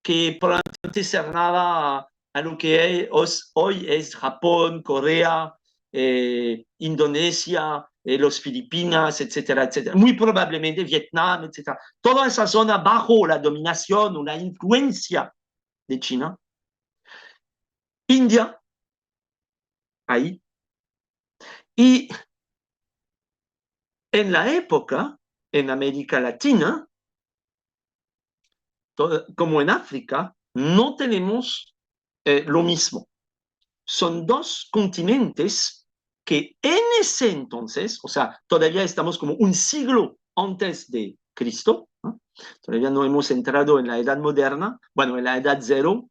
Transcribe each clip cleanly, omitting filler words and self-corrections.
que probablemente cernaba a lo que hoy es Japón, Corea, Indonesia, los Filipinas, etcétera, etcétera. Muy probablemente Vietnam, etcétera. Toda esa zona bajo la dominación o la influencia de China. India, ahí. Y en la época, en América Latina, como en África, no tenemos lo mismo. Son dos continentes que en ese entonces, o sea, todavía estamos como un siglo antes de Cristo, ¿no? Todavía no hemos entrado en la edad moderna, bueno, en la edad cero.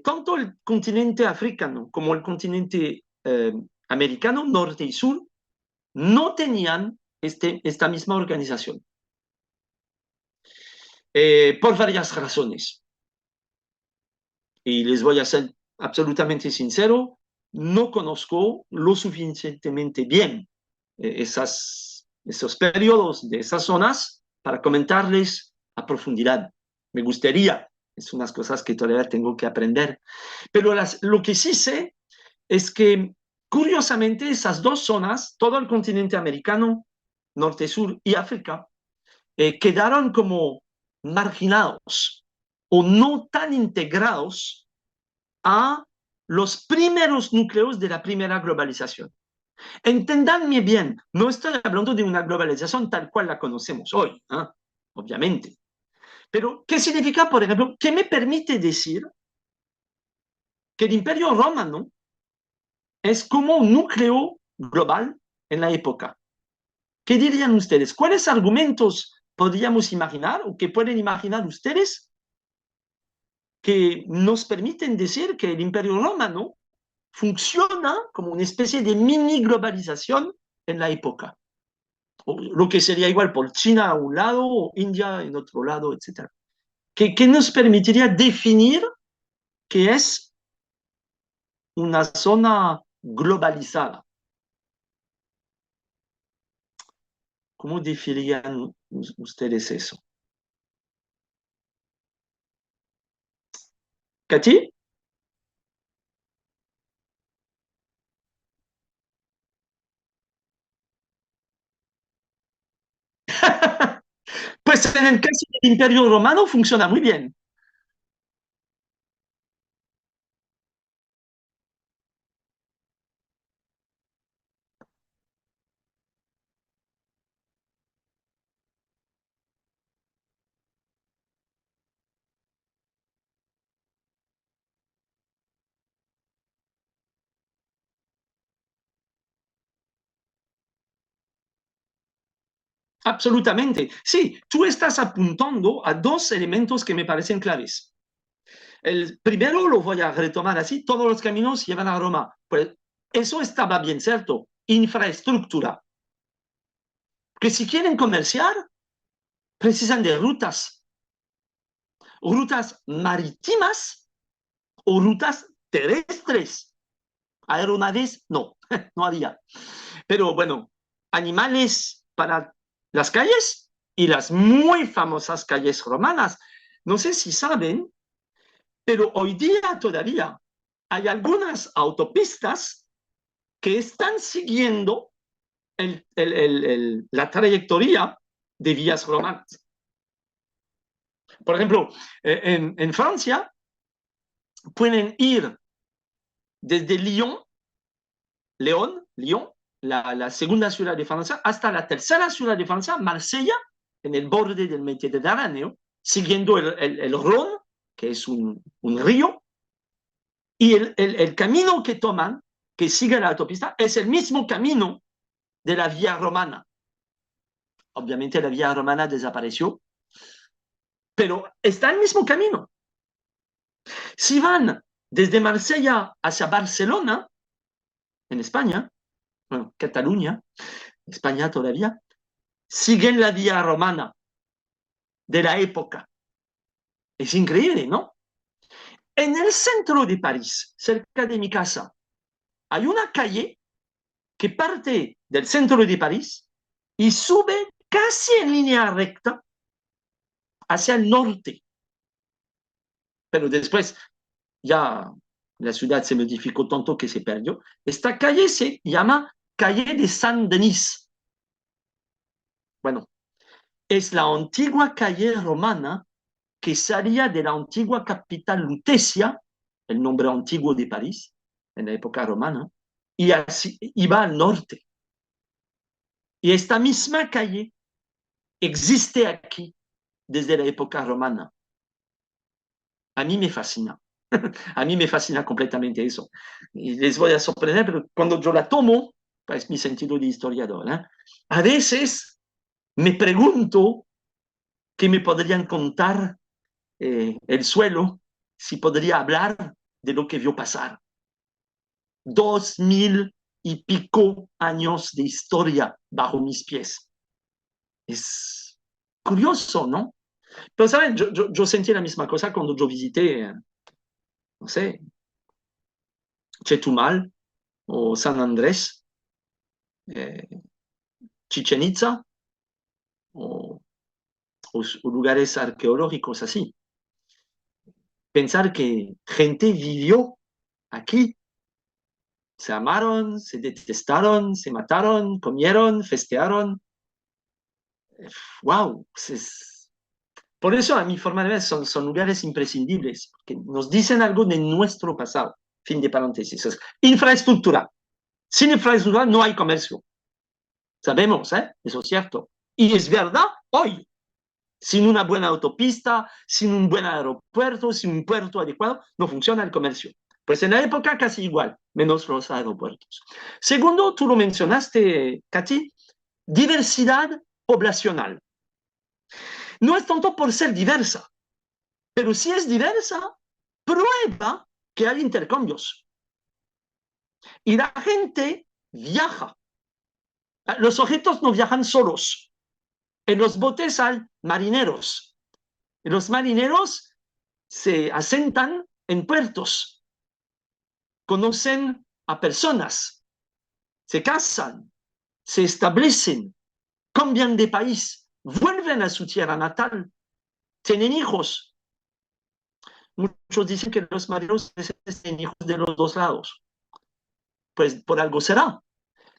Tanto el continente africano como el continente americano, norte y sur, no tenían esta misma organización. Por varias razones. Y les voy a ser absolutamente sincero, no conozco lo suficientemente bien esos periodos de esas zonas para comentarles a profundidad. Me gustaría, es unas cosas que todavía tengo que aprender. Pero lo que sí sé es que, curiosamente, esas dos zonas, todo el continente americano, norte, sur y África, quedaron como marginados o no tan integrados a los primeros núcleos de la primera globalización. Entendadme bien, no estoy hablando de una globalización tal cual la conocemos hoy, ¿eh? Obviamente. Pero, ¿qué significa, por ejemplo, qué me permite decir que el Imperio Romano es como un núcleo global en la época? ¿Qué dirían ustedes? ¿Cuáles argumentos podríamos imaginar o que pueden imaginar ustedes que nos permiten decir que el Imperio Romano funciona como una especie de mini globalización en la época? O lo que sería igual por China a un lado o India en otro lado, etc. ¿Qué nos permitiría definir que es una zona globalizada? ¿Cómo definirían ustedes eso? ¿Katy? Pues en el caso del Imperio Romano funciona muy bien. Absolutamente. Sí, tú estás apuntando a dos elementos que me parecen claves. El primero lo voy a retomar así, todos los caminos llevan a Roma. Pues eso estaba bien cierto. Infraestructura. Que si quieren comerciar, precisan de rutas. Rutas marítimas o rutas terrestres. Aeronaves, no, no había. Pero bueno, animales para las calles y las muy famosas calles romanas. No sé si saben, pero hoy día todavía hay algunas autopistas que están siguiendo la trayectoria de vías romanas. Por ejemplo, en Francia pueden ir desde Lyon, la segunda ciudad de Francia, hasta la tercera ciudad de Francia, Marsella, en el borde del Mediterráneo, siguiendo el Rhône, que es un río, y el camino que toman, que sigue la autopista, es el mismo camino de la vía romana. Obviamente la vía romana desapareció, pero está el mismo camino. Si van desde Marsella hacia Barcelona, en España, bueno, Cataluña, España todavía, siguen la vía romana de la época. Es increíble, ¿no? En el centro de París, cerca de mi casa, hay una calle que parte del centro de París y sube casi en línea recta hacia el norte. pero después ya la ciudad se modificó tanto que se perdió. Esta calle se llama Calle de Saint-Denis. Bueno, es la antigua calle romana que salía de la antigua capital Lutecia, el nombre antiguo de París, en la época romana, y así iba al norte. Y esta misma calle existe aquí desde la época romana. A mí me fascina. A mí me fascina completamente eso. Y les voy a sorprender, pero cuando yo la tomo, es mi sentido de historiador, ¿eh? A veces me pregunto qué me podrían contar el suelo si podría hablar de lo que vio pasar. 2000 y pico años de historia bajo mis pies. Es curioso, ¿no? Pero, ¿saben? Yo sentí la misma cosa cuando yo visité, no sé, Chetumal o San Andrés, eh, Chichen Itza o, o lugares arqueológicos así. Pensar que gente vivió aquí, se amaron, se detestaron, se mataron, comieron, festearon. ¡Wow! Por eso, a mi forma de ver, son lugares imprescindibles, que nos dicen algo de nuestro pasado. Fin de paréntesis. Infraestructura. Sin infraestructura no hay comercio. Sabemos, ¿eh? Eso es cierto. Y es verdad hoy. Sin una buena autopista, sin un buen aeropuerto, sin un puerto adecuado, no funciona el comercio. Pues en la época casi igual, menos los aeropuertos. Segundo, tú lo mencionaste, Katy, diversidad poblacional. No es tanto por ser diversa, pero si es diversa, prueba que hay intercambios. Y la gente viaja. Los objetos no viajan solos. En los botes hay marineros. Y los marineros se asentan en puertos, conocen a personas, se casan, se establecen, cambian de país, vuelven a su tierra natal, tienen hijos. Muchos dicen que los marineros tienen hijos de los dos lados. Pues por algo será.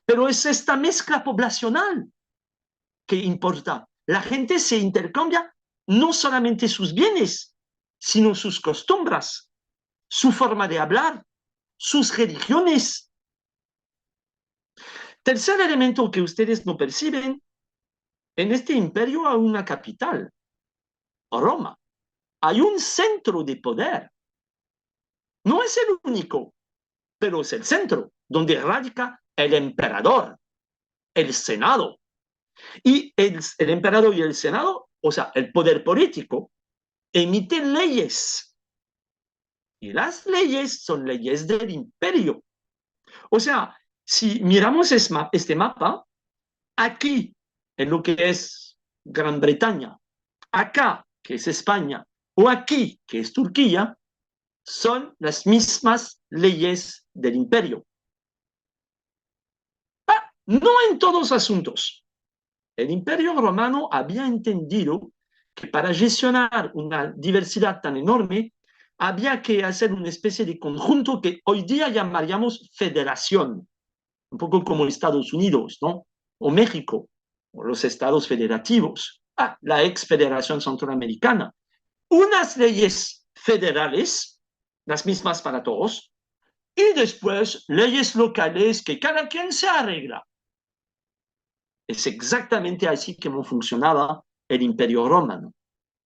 Pero es esta mezcla poblacional que importa. La gente se intercambia no solamente sus bienes, sino sus costumbres, su forma de hablar, sus religiones. Tercer elemento que ustedes no perciben, en este imperio hay una capital, Roma. Hay un centro de poder. No es el único, pero es el centro donde radica el emperador, el Senado. Y el emperador y el Senado, o sea, el poder político, emiten leyes. Y las leyes son leyes del imperio. O sea, si miramos este mapa, aquí, en lo que es Gran Bretaña, acá, que es España, o aquí, que es Turquía, son las mismas leyes del imperio. No en todos los asuntos. El imperio romano había entendido que para gestionar una diversidad tan enorme, había que hacer una especie de conjunto que hoy día llamaríamos federación, un poco como Estados Unidos, ¿no? O México, o los estados federativos, la ex Federación Centroamericana. Unas leyes federales, las mismas para todos, y después leyes locales que cada quien se arregla. Es exactamente así como funcionaba el Imperio Romano.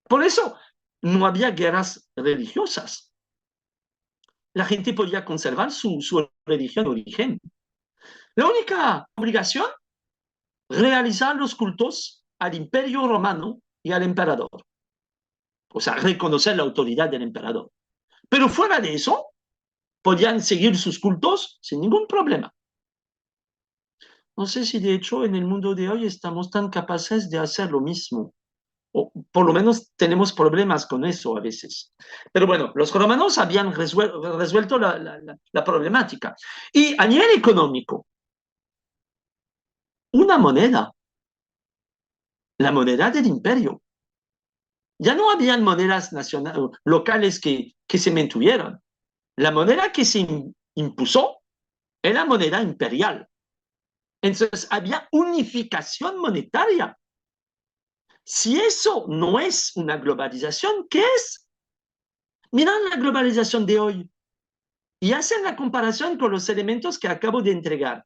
Por eso no había guerras religiosas. La gente podía conservar su religión de origen. La única obligación, realizar los cultos al Imperio Romano y al emperador. O sea, reconocer la autoridad del emperador. Pero fuera de eso, podían seguir sus cultos sin ningún problema. No sé si de hecho en el mundo de hoy estamos tan capaces de hacer lo mismo. O por lo menos tenemos problemas con eso a veces. Pero bueno, los romanos habían resuelto la problemática. Y a nivel económico, una moneda, la moneda del imperio. Ya no habían monedas locales que se mantuvieron. La moneda que se impuso era moneda imperial. Entonces había unificación monetaria. Si eso no es una globalización, ¿qué es? Miran la globalización de hoy y hacen la comparación con los elementos que acabo de entregar.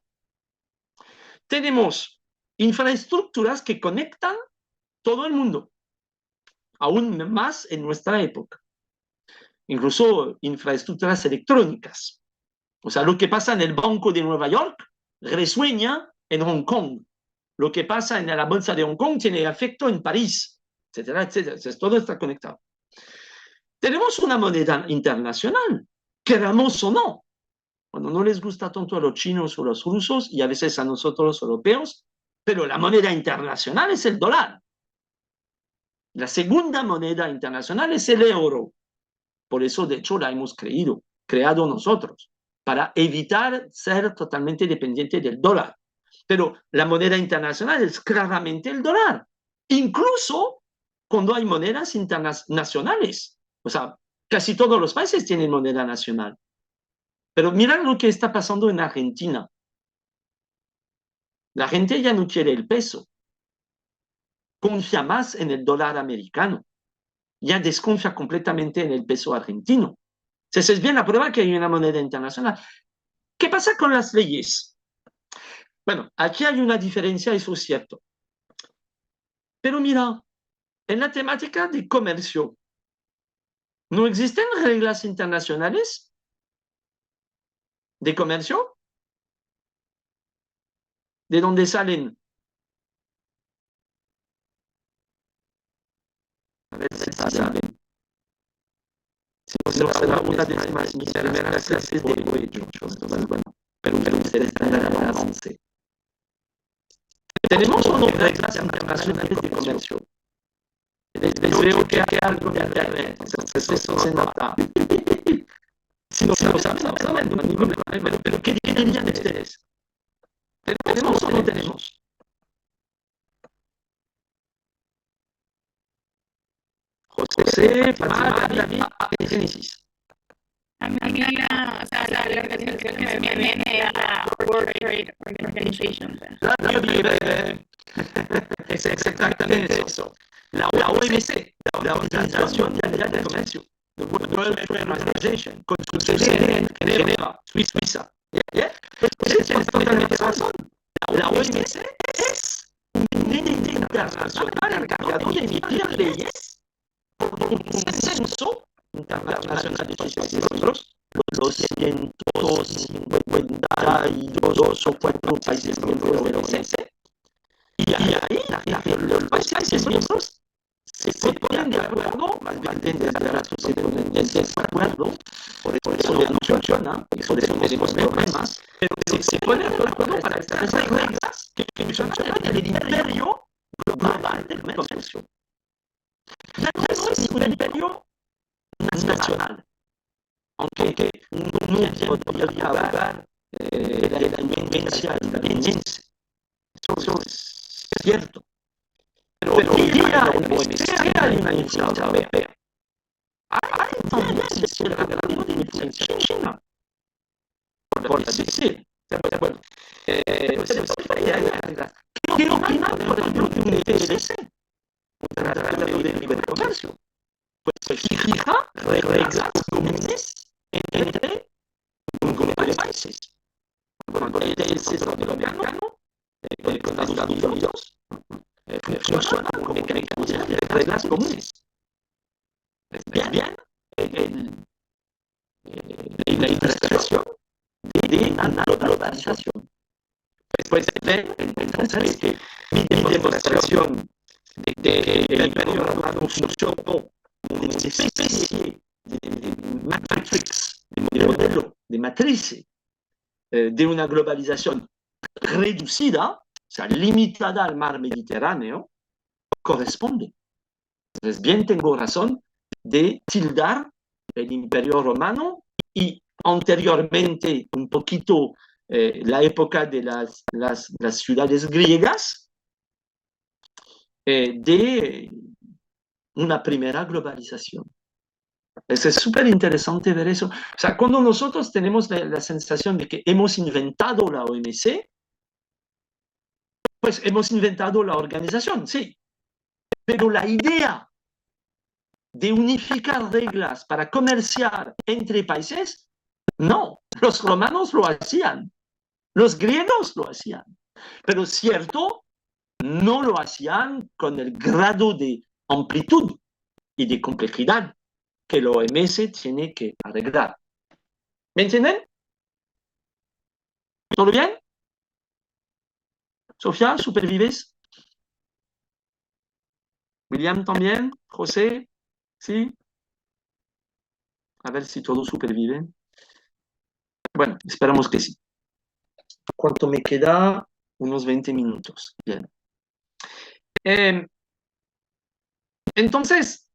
Tenemos infraestructuras que conectan todo el mundo, aún más en nuestra época. Incluso infraestructuras electrónicas. O sea, lo que pasa en el Banco de Nueva York resuena en Hong Kong. Lo que pasa en la Bolsa de Hong Kong tiene efecto en París, etcétera, etcétera. Entonces, todo está conectado. Tenemos una moneda internacional, queramos o no. Bueno, no les gusta tanto a los chinos o los rusos y a veces a nosotros los europeos, pero la moneda internacional es el dólar. La segunda moneda internacional es el euro. Por eso, de hecho, la hemos creado nosotros, para evitar ser totalmente dependiente del dólar. Pero la moneda internacional es claramente el dólar, incluso cuando hay monedas internacionales. O sea, casi todos los países tienen moneda nacional. Pero miren lo que está pasando en Argentina. La gente ya no quiere el peso, confía más en el dólar americano, ya desconfía completamente en el peso argentino. Entonces es bien la prueba que hay una moneda internacional. ¿Qué pasa con las leyes? Bueno, aquí hay una diferencia, eso es cierto. Pero mira, en la temática de comercio, ¿no existen reglas internacionales de comercio? ¿De dónde salen? A ver si saben. Si no será una de mis primeras clases de derecho. Bueno, pero ustedes están en el avance. ¿Tenemos o no reglas internacionales de comercio? Les veo que hay algo de internet, entonces eso se nota. Si no saben, no hay ningún problema, pero ¿qué dirían ustedes? ¿Tenemos o no tenemos? José, Fatima, David, Génesis. A mí o sea, la organización que me viene es la World Trade Organization. Es exactamente eso. La OMC, la Organización Mundial del Comercio, the World Trade Organization, con su sede en Geneva, Suiza. Pues tienes totalmente razón. La OMC es un ente internacional encargado de emitir leyes por un consenso internacional de nosotros, los 152 o 4 países miembros de la OMC. Y ahí los países miembros se ponen de acuerdo, más bien desde rato se ponen de acuerdo, por eso ya no funciona, por eso tenemos problemas, pero se ponen de acuerdo para establecer reglas que funcionan en el imperio global del comercio. Ya no es un imperio nacional, aunque no podría hablar de la independencia estadounidense. Eso es cierto. Pero hoy día en la OMC hay una influencia europea. Hay también cierta grado de influencia china. Por decir, de acuerdo. ¿Qué opinan, por ejemplo, de un TLC? Un tratado de libre comercio. Pues fija reglas comunes entre un grupo de países. Cuando el TLC es norteamericano, con Estados Unidos, funciona con mecanismos de reglas comunes. Bien, la interpretación de la globalización. Después entonces que mi demostración de que el imperio romano funcionó como una especie de matrix, de modelo, de matriz de una globalización reducida, o sea, limitada al mar Mediterráneo, corresponde. Entonces, bien tengo razón de tildar el Imperio Romano y anteriormente un poquito la época de las ciudades griegas de una primera globalización. Es súper interesante ver eso. O sea, cuando nosotros tenemos la sensación de que hemos inventado la OMC, pues hemos inventado la organización, sí. Pero la idea de unificar reglas para comerciar entre países, no. Los romanos lo hacían, los griegos lo hacían. Pero cierto, no lo hacían con el grado de amplitud y de complejidad que la OMS tiene que arreglar. ¿Me entienden? ¿Todo bien? Sofía, ¿supervives? William también, José, ¿sí? A ver si todos superviven. Bueno, esperamos que sí. ¿Cuánto me queda? Unos 20 minutos. Bien. Entonces,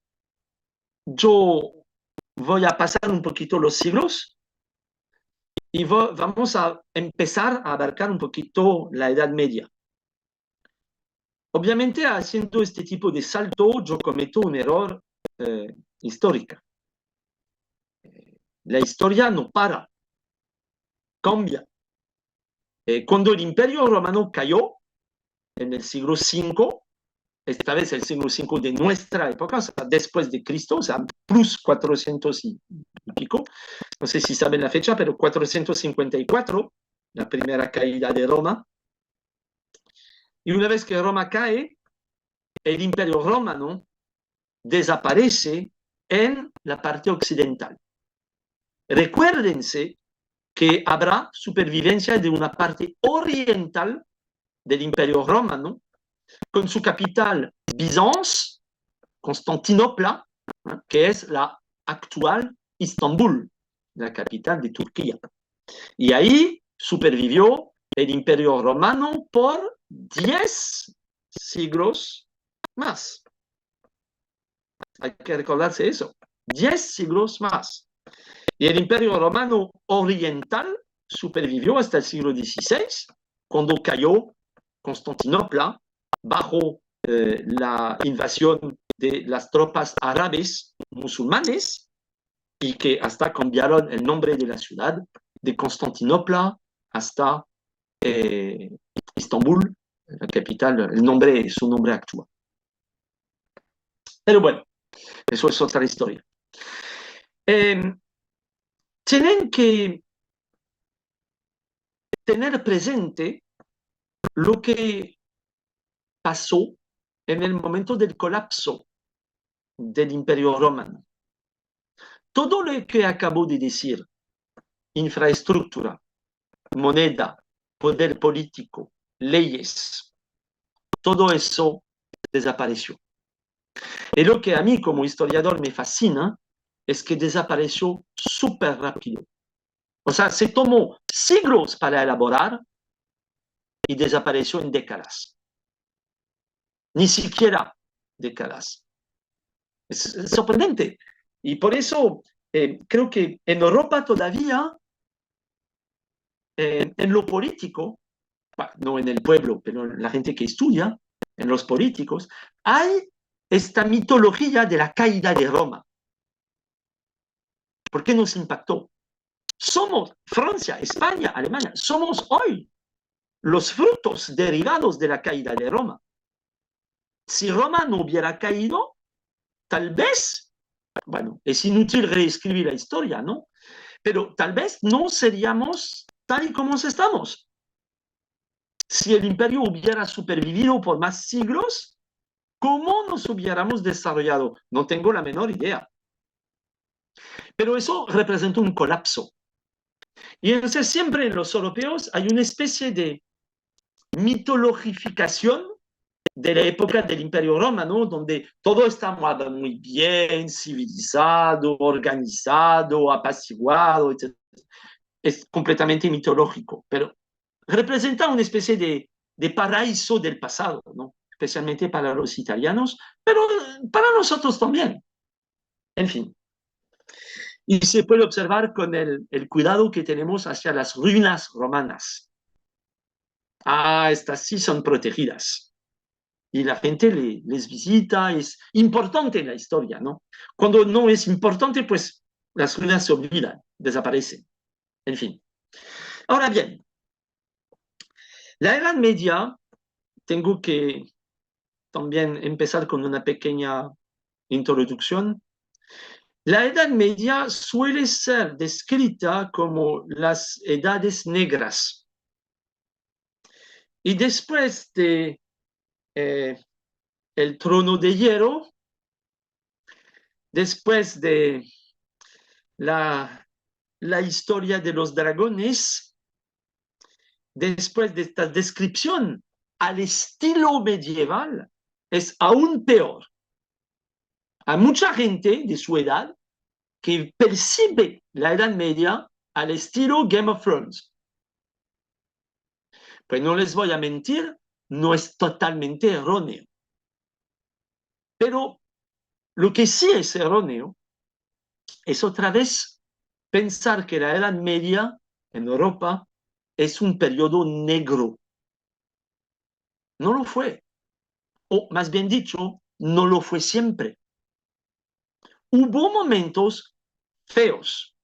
yo voy a pasar un poquito los siglos y vamos a empezar a abarcar un poquito la Edad Media. Obviamente, haciendo este tipo de salto, yo cometo un error histórico. La historia no para, cambia. Cuando el Imperio Romano cayó en el siglo V, esta vez el siglo V de nuestra época, o sea, después de Cristo, o sea, plus 400 y pico, no sé si saben la fecha, pero 454, la primera caída de Roma. Y una vez que Roma cae, el Imperio Romano desaparece en la parte occidental. Recuérdense que habrá supervivencia de una parte oriental del Imperio Romano, con su capital Bizance, Constantinopla, que es la actual Istambul, la capital de Turquía. Y ahí supervivió el Imperio Romano por 10 siglos más. Hay que recordarse eso, 10 siglos más. Y el Imperio Romano Oriental supervivió hasta el siglo XVI, cuando cayó Constantinopla bajo la invasión de las tropas árabes musulmanes y que hasta cambiaron el nombre de la ciudad de Constantinopla hasta Istambul, la capital, su nombre actual. Pero bueno, eso es otra historia. Tienen que tener presente lo que pasó en el momento del colapso del Imperio Romano. Todo lo que acabo de decir, infraestructura, moneda, poder político, leyes, todo eso desapareció. Y lo que a mí como historiador me fascina es que desapareció súper rápido. O sea, se tomó siglos para elaborar y desapareció en décadas. Ni siquiera décadas. Es sorprendente. Y por eso creo que en Europa todavía, en lo político, no en el pueblo, pero en la gente que estudia, en los políticos, hay esta mitología de la caída de Roma. ¿Por qué nos impactó? Somos Francia, España, Alemania, somos hoy los frutos derivados de la caída de Roma. Si Roma no hubiera caído, tal vez, bueno, es inútil reescribir la historia, ¿no? Pero tal vez no seríamos tal y como estamos. Si el imperio hubiera supervivido por más siglos, ¿cómo nos hubiéramos desarrollado? No tengo la menor idea. Pero eso representa un colapso. Y entonces siempre en los europeos hay una especie de mitologificación de la época del Imperio Romano, donde todo está muy bien, civilizado, organizado, apaciguado, etc. Es completamente mitológico, pero representa una especie de paraíso del pasado, ¿no? Especialmente para los italianos, pero para nosotros también. En fin. Y se puede observar con el cuidado que tenemos hacia las ruinas romanas. Ah, estas sí son protegidas. y la gente les visita, es importante en la historia, ¿no? Cuando no es importante, pues las ruinas se olvidan, desaparecen, en fin. Ahora bien, la Edad Media, tengo que también empezar con una pequeña introducción. La Edad Media suele ser descrita como las edades negras. Y después de eh, el trono de hierro, después de la, la historia de los dragones, después de esta descripción al estilo medieval, es aún peor. Hay mucha gente de su edad que percibe la Edad Media al estilo Game of Thrones. Pues no les voy a mentir, no es totalmente erróneo. Pero lo que sí es erróneo es otra vez pensar que la Edad Media en Europa es un periodo negro. No lo fue. O más bien dicho, no lo fue siempre. Hubo momentos feos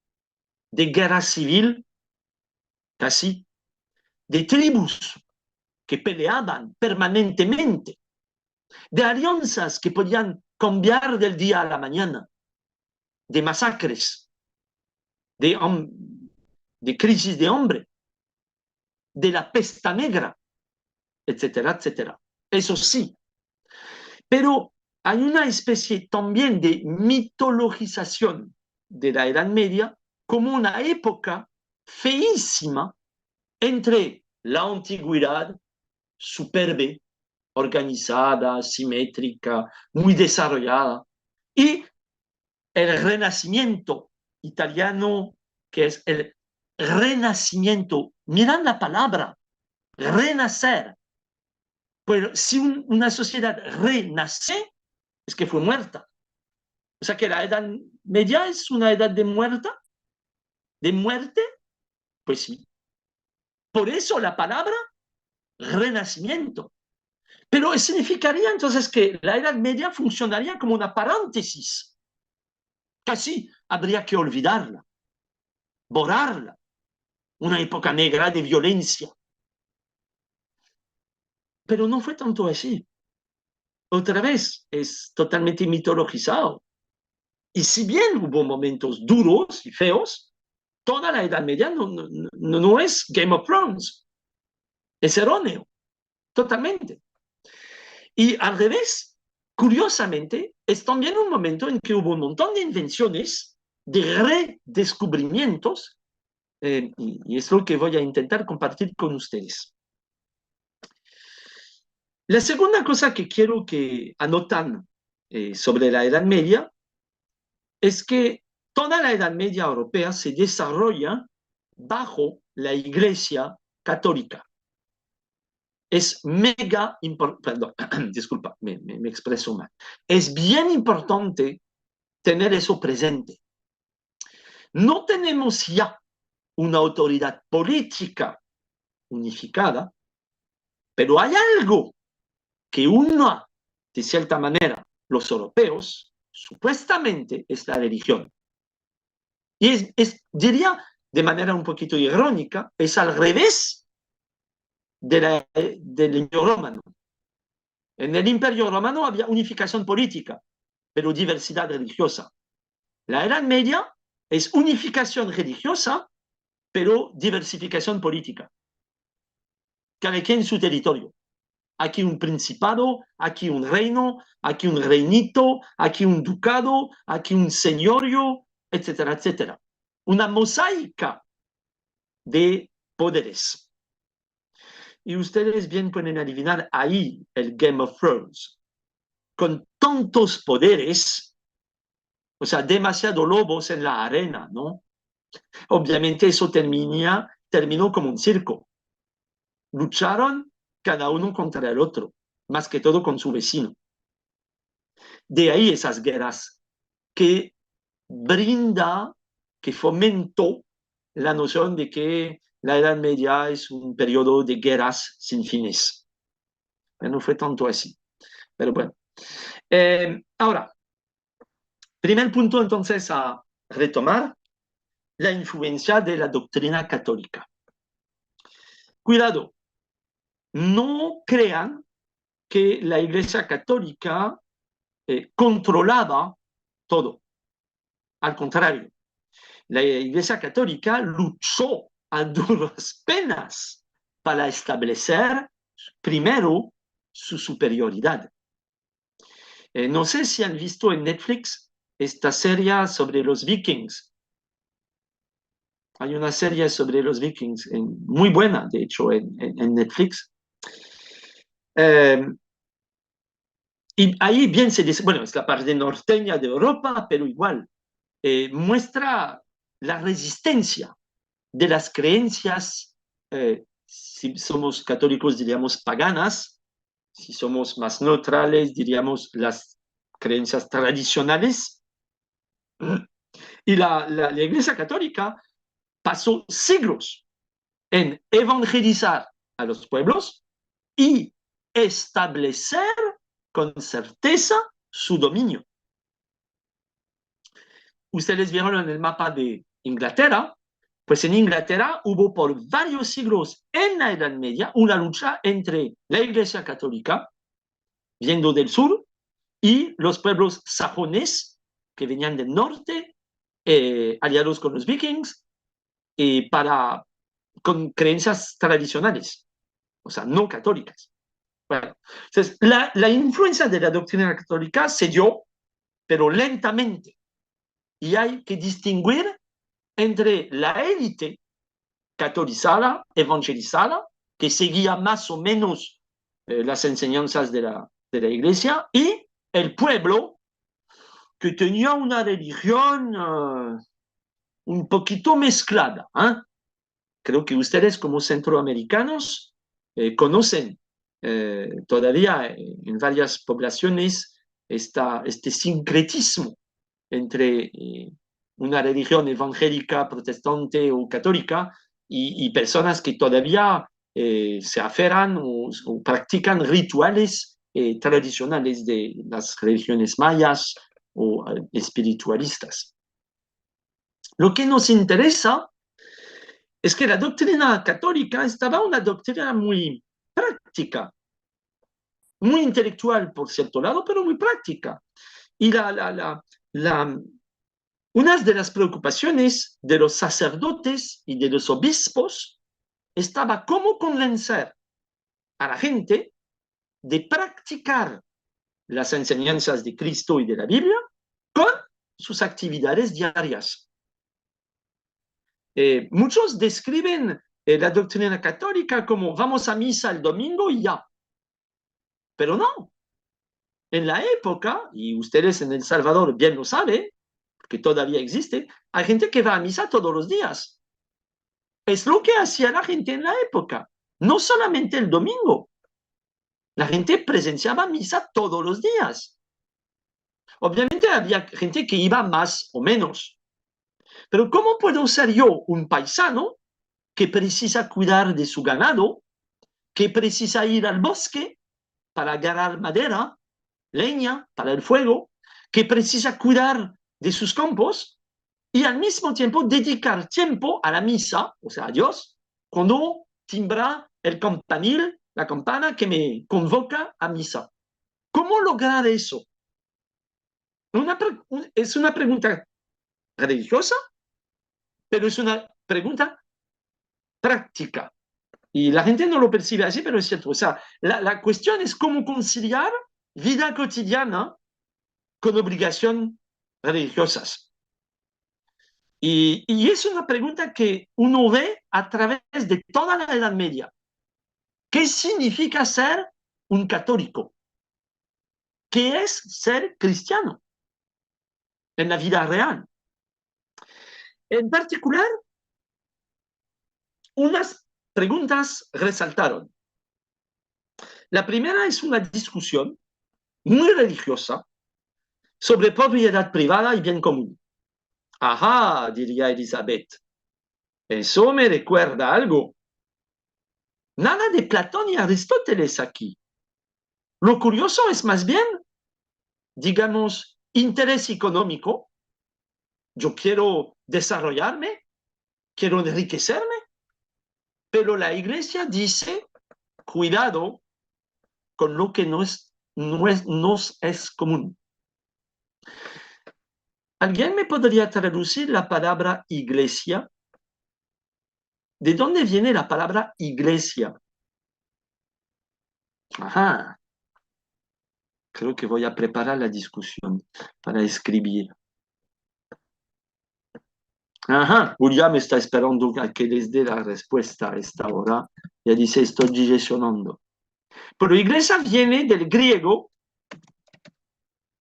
de guerra civil, casi, de tribus que peleaban permanentemente, de alianzas que podían cambiar del día a la mañana, de masacres, de, de crisis de hambre, de la pesta negra, etcétera, etcétera. Eso sí, pero hay una especie también de mitologización de la Edad Media como una época feísima entre la antigüedad superbe, organizada, simétrica, muy desarrollada, y el renacimiento italiano, que es el renacimiento. Mirad la palabra, renacer. Pero si una sociedad renace, es que fue muerta. O sea que la Edad Media es una edad de muerte, pues sí. Por eso la palabra renacimiento. Pero significaría entonces que la Edad Media funcionaría como una paréntesis. Casi habría que olvidarla, borrarla. Una época negra de violencia. Pero no fue tanto así. Otra vez, es totalmente mitologizado. Y si bien hubo momentos duros y feos, toda la Edad Media no es Game of Thrones. Es erróneo, totalmente. Y al revés, curiosamente, es también un momento en que hubo un montón de invenciones, de redescubrimientos, y es lo que voy a intentar compartir con ustedes. La segunda cosa que quiero que anotan sobre la Edad Media es que toda la Edad Media europea se desarrolla bajo la Iglesia Católica. Es mega importante, perdón, disculpa, me expreso mal. Es bien importante tener eso presente. No tenemos ya una autoridad política unificada, pero hay algo que una, de cierta manera, los europeos, supuestamente es la religión. Y diría de manera un poquito irónica, es al revés del Imperio Romano. En el Imperio Romano había unificación política, pero diversidad religiosa. La Edad Media es unificación religiosa, pero diversificación política. Cada quien en su territorio. Aquí un principado, aquí un reino, aquí un reinito, aquí un ducado, aquí un señorío, etcétera, etcétera. Una mosaica de poderes. Y ustedes bien pueden adivinar ahí el Game of Thrones. Con tantos poderes, o sea, demasiados lobos en la arena, ¿no? Obviamente eso terminó como un circo. Lucharon cada uno contra el otro, más que todo con su vecino. De ahí esas guerras que brinda, que fomentó la noción de que la Edad Media es un periodo de guerras sin fines. Pero no fue tanto así. pero bueno. Ahora, primer punto entonces a retomar, la influencia de la doctrina católica. Cuidado, no crean que la Iglesia Católica controlaba todo. Al contrario, la Iglesia Católica luchó a duras penas para establecer primero su superioridad. No sé si han visto en Netflix esta serie sobre los vikings. Hay una serie sobre los vikings muy buena, de hecho, en Netflix. Y ahí bien se dice, bueno, es la parte norteña de Europa, pero igual muestra la resistencia de las creencias, si somos católicos diríamos paganas, si somos más neutrales diríamos las creencias tradicionales. Y la Iglesia Católica pasó siglos en evangelizar a los pueblos y establecer con certeza su dominio. Ustedes vieron en el mapa de Inglaterra, pues en Inglaterra hubo por varios siglos en la Edad Media una lucha entre la Iglesia Católica, viendo del sur, y los pueblos sajones que venían del norte, aliados con los vikings, con creencias tradicionales, o sea, no católicas. Bueno, entonces, la influencia de la doctrina católica se dio, pero lentamente. Y hay que distinguir entre la élite catolizada, evangelizada, que seguía más o menos las enseñanzas de la iglesia, y el pueblo que tenía una religión un poquito mezclada. Creo que ustedes como centroamericanos conocen todavía en varias poblaciones este sincretismo entre una religión evangélica, protestante o católica y personas que todavía se aferran o practican rituales tradicionales de las religiones mayas o espiritualistas. Lo que nos interesa es que la doctrina católica estaba una doctrina muy práctica, muy intelectual por cierto lado, pero muy práctica. Y una de las preocupaciones de los sacerdotes y de los obispos estaba cómo convencer a la gente de practicar las enseñanzas de Cristo y de la Biblia con sus actividades diarias. Muchos describen la doctrina católica como vamos a misa el domingo y ya. Pero no. En la época, y ustedes en El Salvador bien lo saben, que todavía existe, hay gente que va a misa todos los días. Es lo que hacía la gente en la época, no solamente el domingo. La gente presenciaba misa todos los días. Obviamente había gente que iba más o menos. Pero ¿cómo puedo ser yo un paisano que precisa cuidar de su ganado, que precisa ir al bosque para agarrar madera, leña para el fuego, que precisa cuidar de sus campos y al mismo tiempo dedicar tiempo a la misa, o sea, a Dios, cuando timbra el campanil, la campana que me convoca a misa? ¿Cómo lograr eso? Es una pregunta religiosa, pero es una pregunta práctica. Y la gente no lo percibe así, pero es cierto. O sea, la cuestión es cómo conciliar vida cotidiana con obligaciones religiosas. Y es una pregunta que uno ve a través de toda la Edad Media. ¿Qué significa ser un católico? ¿Qué es ser cristiano en la vida real? En particular, unas preguntas resaltaron. La primera es una discusión muy religiosa sobre propiedad privada y bien común. Ajá, diría Elizabeth, eso me recuerda algo. Nada de Platón y Aristóteles aquí. Lo curioso es más bien, digamos, interés económico. Yo quiero desarrollarme, quiero enriquecerme, pero la iglesia dice, cuidado con lo que nos es común. ¿Alguien me podría traducir la palabra iglesia? ¿De dónde viene la palabra iglesia? Ajá, creo que voy a preparar la discusión para escribir. Ajá, William está esperando a que les dé la respuesta a esta hora. Ya dice, estoy digestionando. Pero iglesia viene del griego,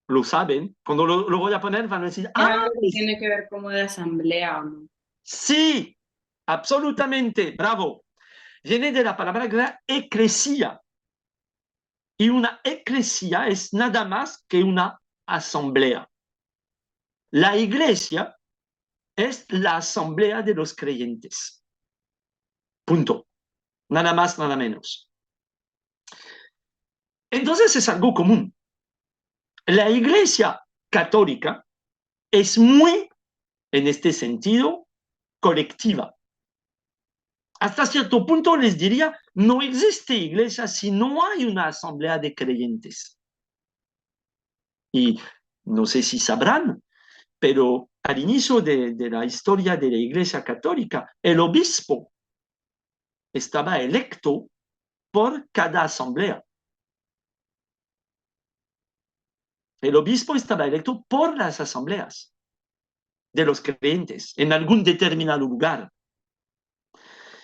lo saben, cuando lo voy a poner van a decir, Es ah, algo que tiene que ver como de asamblea o no. sí, absolutamente, bravo. Viene de la palabra griega eclesia. Y una eclesia es nada más que una asamblea. La iglesia es la asamblea de los creyentes. Punto. Nada más, nada menos. Entonces es algo común. La iglesia católica es muy, en este sentido, colectiva. Hasta cierto punto les diría, no existe iglesia si no hay una asamblea de creyentes. Y no sé si sabrán, pero al inicio de la historia de la iglesia católica, el obispo estaba electo por cada asamblea. El obispo estaba electo por las asambleas de los creyentes en algún determinado lugar.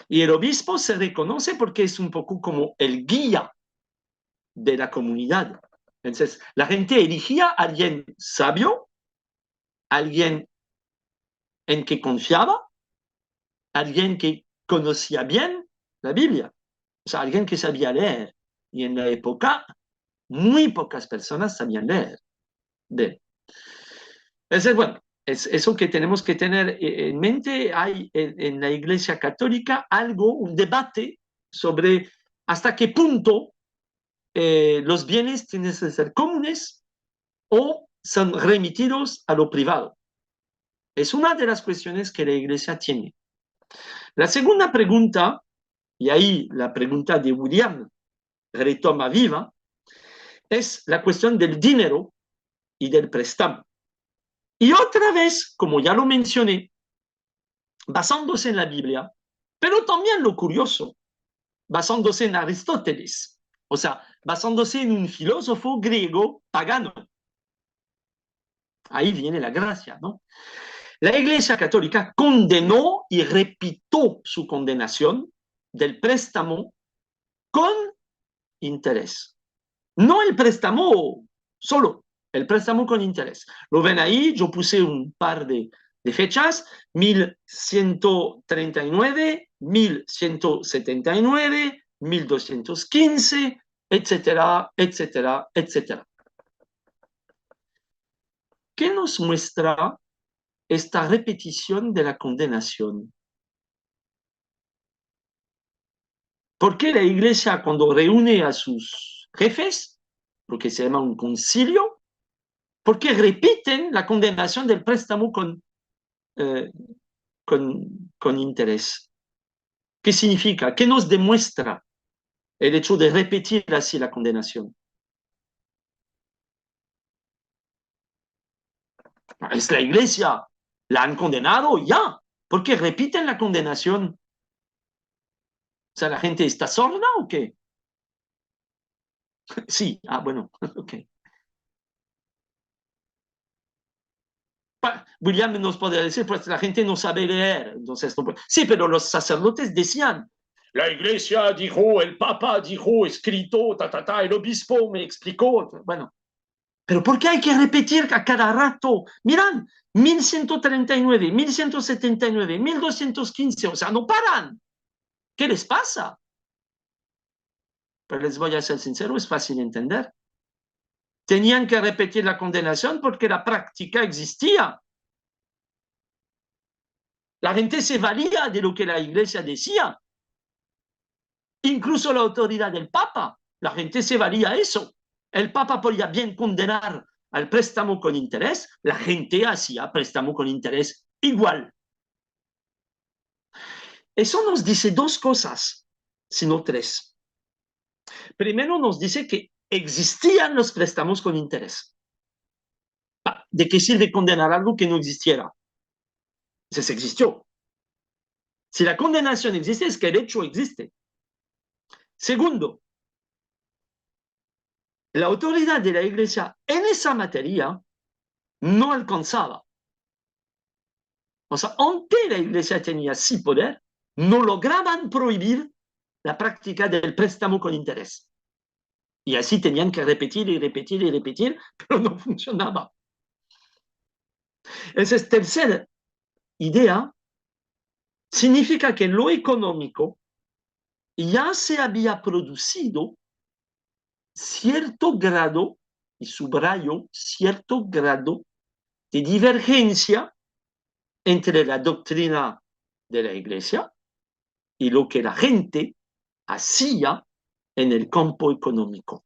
Y el obispo se reconoce porque es un poco como el guía de la comunidad. Entonces, la gente elegía a alguien sabio, alguien en que confiaba, alguien que conocía bien la Biblia, o sea, alguien que sabía leer. Y en la época, muy pocas personas sabían leer. Entonces, bueno, es eso que tenemos que tener en mente. Hay en la Iglesia Católica algo, un debate sobre hasta qué punto los bienes tienen que ser comunes o son remitidos a lo privado. Es una de las cuestiones que la Iglesia tiene. La segunda pregunta, y ahí la pregunta de William retoma viva, es la cuestión del dinero y del préstamo. Y otra vez, como ya lo mencioné, basándose en la Biblia, pero también lo curioso, basándose en Aristóteles, o sea, basándose en un filósofo griego pagano. Ahí viene la gracia, ¿no? La Iglesia Católica condenó y repitió su condenación del préstamo con interés. No el préstamo solo, el préstamo con interés. Lo ven ahí, yo puse un par de fechas, 1139, 1179, 1215, etcétera, etcétera, etcétera. ¿Qué nos muestra esta repetición de la condenación? ¿Por qué la Iglesia, cuando reúne a sus jefes, lo que se llama un concilio, por qué repiten la condenación del préstamo eh, con interés? ¿Qué significa? ¿Qué nos demuestra el hecho de repetir así la condenación? Es la Iglesia, la han condenado ya. ¿Por qué repiten la condenación? O sea, ¿la gente está sorda o qué? Sí, bueno, ok. William nos puede decir, pues la gente no sabe leer, entonces no puede. Sí, pero los sacerdotes decían, la iglesia dijo, el papa dijo, escrito, el obispo me explicó. Bueno, pero ¿por qué hay que repetir a cada rato? Miran, 1139, 1179, 1215, o sea, no paran. ¿Qué les pasa? Pero les voy a ser sincero, es fácil entender. Tenían que repetir la condenación porque la práctica existía. La gente se valía de lo que la iglesia decía. Incluso la autoridad del Papa, la gente se valía eso. El Papa podía bien condenar al préstamo con interés, la gente hacía préstamo con interés igual. Eso nos dice dos cosas, sino tres. Primero nos dice que existían los préstamos con interés. ¿De qué sirve condenar algo que no existiera? Entonces existió. Si la condenación existe, es que el hecho existe. Segundo, la autoridad de la Iglesia en esa materia no alcanzaba. O sea, aunque la Iglesia tenía sí poder, no lograban prohibir la práctica del préstamo con interés. Y así tenían que repetir y repetir y repetir, pero no funcionaba. Esa tercera idea significa que en lo económico ya se había producido cierto grado, y subrayo, cierto grado de divergencia entre la doctrina de la Iglesia y lo que la gente hacía en el campo económico.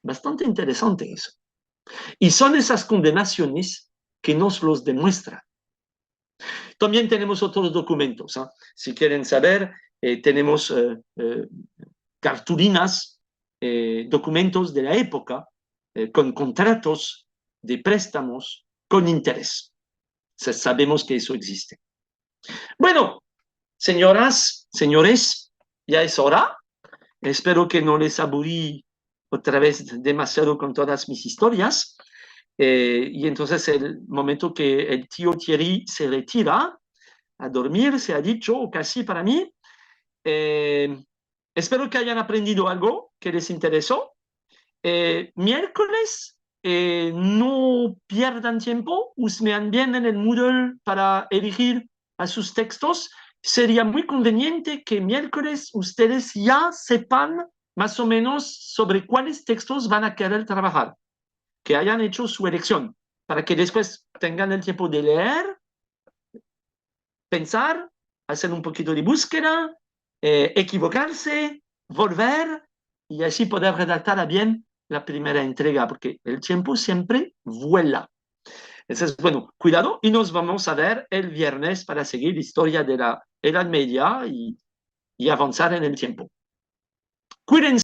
Bastante interesante eso. Y son esas condenaciones que nos los demuestran. También tenemos otros documentos. Si quieren saber, tenemos cartulinas, documentos de la época con contratos de préstamos con interés. Sabemos que eso existe. Bueno, señoras, señores, ya es hora. Espero que no les aburrí otra vez demasiado con todas mis historias. Y entonces el momento que el tío Thierry se retira a dormir, se ha dicho, o casi para mí. Espero que hayan aprendido algo que les interesó. Miércoles, no pierdan tiempo, husmean bien en el Moodle para elegir a sus textos. Sería muy conveniente que miércoles ustedes ya sepan más o menos sobre cuáles textos van a querer trabajar, que hayan hecho su elección, para que después tengan el tiempo de leer, pensar, hacer un poquito de búsqueda, equivocarse, volver y así poder redactar a bien la primera entrega, porque el tiempo siempre vuela. Entonces, bueno, cuidado y nos vamos a ver el viernes para seguir la historia de la Edad Media y avanzar en el tiempo. Cuídense.